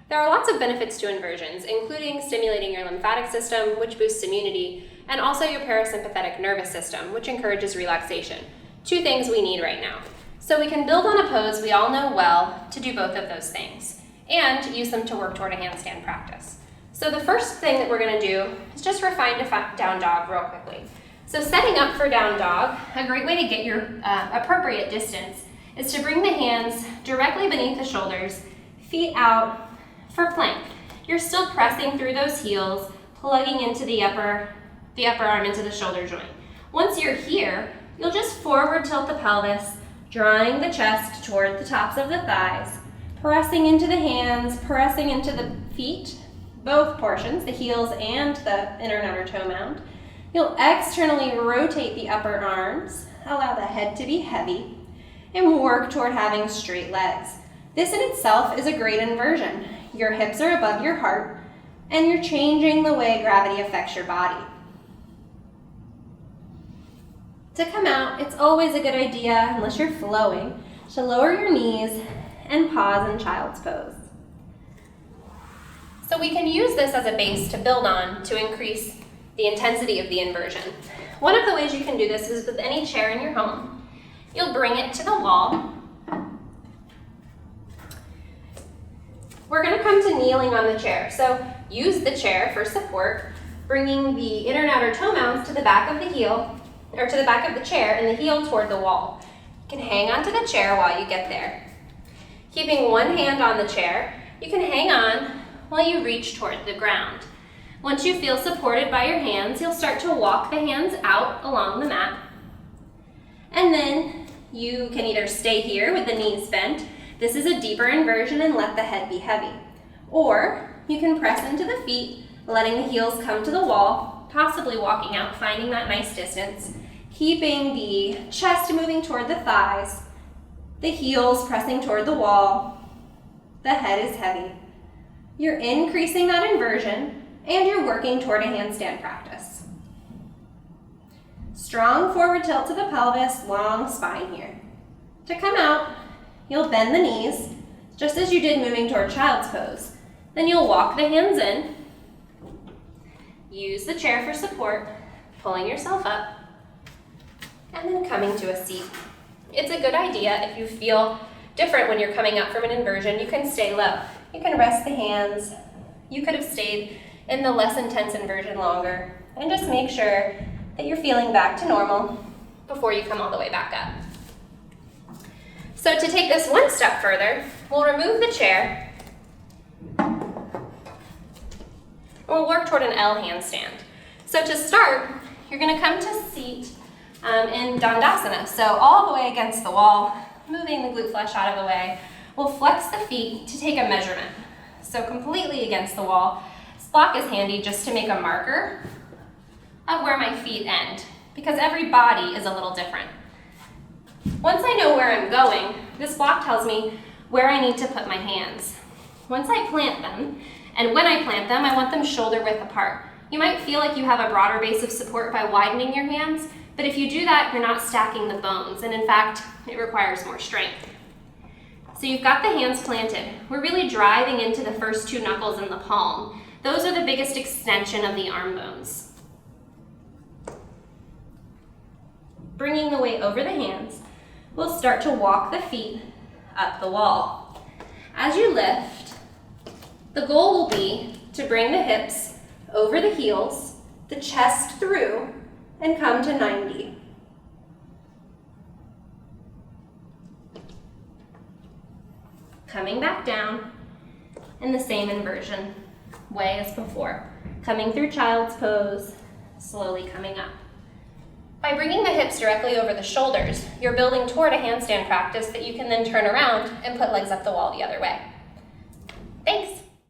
There are lots of benefits to inversions, including stimulating your lymphatic system, which boosts immunity, and also your parasympathetic nervous system, which encourages relaxation. Two things we need right now. So we can build on a pose we all know well to do both of those things, and use them to work toward a handstand practice. So the first thing that we're going to do is just refine down dog real quickly. So setting up for down dog, a great way to get your appropriate distance is to bring the hands directly beneath the shoulders, feet out for plank. You're still pressing through those heels, plugging into the upper arm into the shoulder joint. Once you're here, you'll just forward tilt the pelvis, drawing the chest toward the tops of the thighs, pressing into the hands, pressing into the feet, both portions, the heels and the inner and outer toe mound. You'll externally rotate the upper arms, allow the head to be heavy, and work toward having straight legs. This in itself is a great inversion. Your hips are above your heart, and you're changing the way gravity affects your body. To come out, it's always a good idea, unless you're flowing, to lower your knees and pause in child's pose. So we can use this as a base to build on to increase the intensity of the inversion. One of the ways you can do this is with any chair in your home. You'll bring it to the wall. We're going to come to kneeling on the chair. So use the chair for support, bringing the inner and outer toe mounds to the back of the heel, or to the back of the chair and the heel toward the wall. You can hang onto the chair while you get there. Keeping one hand on the chair, you can hang on while you reach toward the ground. Once you feel supported by your hands, you'll start to walk the hands out along the mat. And then you can either stay here with the knees bent. This is a deeper inversion and let the head be heavy. Or you can press into the feet, letting the heels come to the wall, possibly walking out, finding that nice distance, keeping the chest moving toward the thighs, the heels pressing toward the wall, the head is heavy. You're increasing that inversion, and you're working toward a handstand practice. Strong forward tilt to the pelvis, long spine here. To come out, you'll bend the knees, just as you did moving toward child's pose. Then you'll walk the hands in, use the chair for support, pulling yourself up, and then coming to a seat. It's a good idea if you feel different when you're coming up from an inversion, you can stay low. You can rest the hands. You could have stayed in the less intense inversion longer, and just make sure that you're feeling back to normal before you come all the way back up. So to take this one step further, we'll remove the chair, and we'll work toward an L handstand. So to start, you're going to come to seat in Dandasana. So all the way against the wall, moving the glute flesh out of the way. We'll flex the feet to take a measurement. So completely against the wall. This block is handy just to make a marker of where my feet end, because every body is a little different. Once I know where I'm going, this block tells me where I need to put my hands. Once I plant them, and when I plant them, I want them shoulder width apart. You might feel like you have a broader base of support by widening your hands, but if you do that, you're not stacking the bones, and in fact, it requires more strength. So you've got the hands planted. We're really driving into the first two knuckles in the palm. Those are the biggest extension of the arm bones. Bringing the weight over the hands, we'll start to walk the feet up the wall. As you lift, the goal will be to bring the hips over the heels, the chest through, and come to 90. Coming back down in the same inversion way as before. Coming through child's pose, slowly coming up. By bringing the hips directly over the shoulders, you're building toward a handstand practice that you can then turn around and put legs up the wall the other way. Thanks.